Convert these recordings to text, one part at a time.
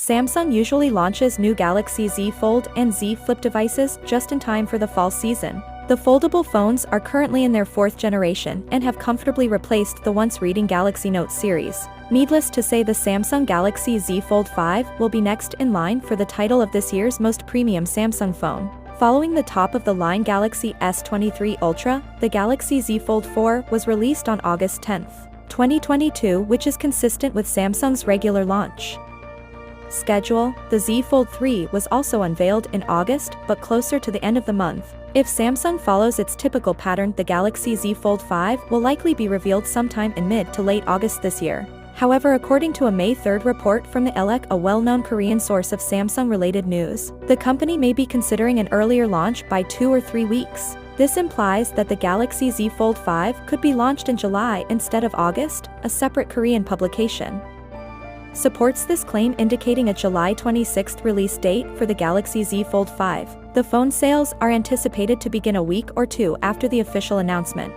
Samsung usually launches new Galaxy Z Fold and Z Flip devices just in time for the fall season. The foldable phones are currently in their 4th generation and have comfortably replaced the once-reading Galaxy Note series. Needless to say, the Samsung Galaxy Z Fold 5 will be next in line for the title of this year's most premium Samsung phone. Following the top-of-the-line Galaxy S23 Ultra, the Galaxy Z Fold 4 was released on August 10, 2022, which is consistent with Samsung's regular launch schedule. The Z Fold 3 was also unveiled in August, but closer to the end of the month. If Samsung follows its typical pattern, the Galaxy Z Fold 5 will likely be revealed sometime in mid to late August this year. However, according to a May 3rd report from the Elec, a well-known Korean source of Samsung-related news, the company may be considering an earlier launch by 2 or 3 weeks. This implies that the Galaxy Z Fold 5 could be launched in July instead of August, a separate Korean publication supports this claim, indicating a July 26th release date for the Galaxy Z Fold 5. The phone sales are anticipated to begin a week or two after the official announcement.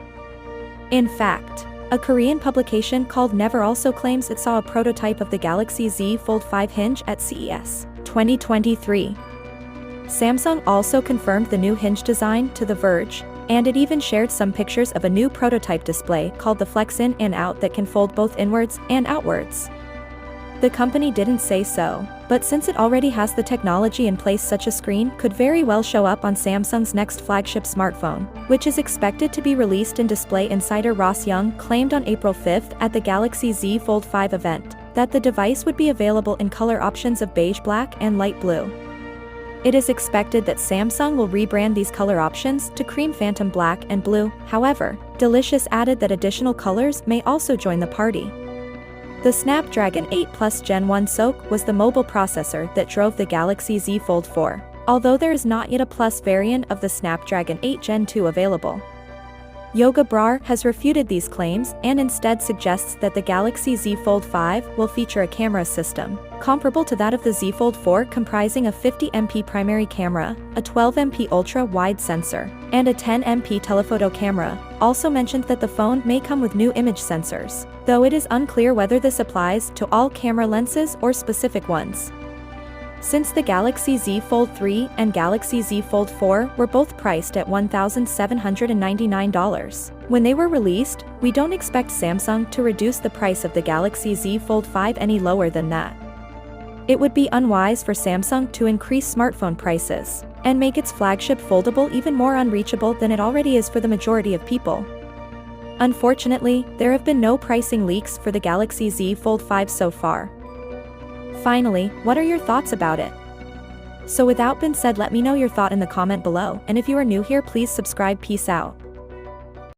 In fact, a Korean publication called Never also claims it saw a prototype of the Galaxy Z Fold 5 hinge at CES 2023. Samsung also confirmed the new hinge design to The Verge, and it even shared some pictures of a new prototype display called the Flex In and Out that can fold both inwards and outwards. The company didn't say so, but since it already has the technology in place, such a screen could very well show up on Samsung's next flagship smartphone, which is expected to be released in display. Insider Ross Young claimed on April 5th at the Galaxy Z Fold 5 event that the device would be available in color options of beige black and light blue. It is expected that Samsung will rebrand these color options to cream phantom black and blue. However, Delicious added that additional colors may also join the party. The Snapdragon 8 Plus Gen 1 SoC was the mobile processor that drove the Galaxy Z Fold 4, although there is not yet a Plus variant of the Snapdragon 8 Gen 2 available. Yoga Brar has refuted these claims and instead suggests that the Galaxy Z Fold 5 will feature a camera system comparable to that of the Z Fold 4, comprising a 50MP primary camera, a 12MP ultra-wide sensor, and a 10MP telephoto camera. Also mentioned that the phone may come with new image sensors, though it is unclear whether this applies to all camera lenses or specific ones. Since the Galaxy Z Fold 3 and Galaxy Z Fold 4 were both priced at $1,799 when they were released, we don't expect Samsung to reduce the price of the Galaxy Z Fold 5 any lower than that. It would be unwise for Samsung to increase smartphone prices and make its flagship foldable even more unreachable than it already is for the majority of people. Unfortunately, there have been no pricing leaks for the Galaxy Z Fold 5 so far. Finally, what are your thoughts about it? So without being said, let me know your thought in the comment below, and if you are new here, please subscribe. Peace out.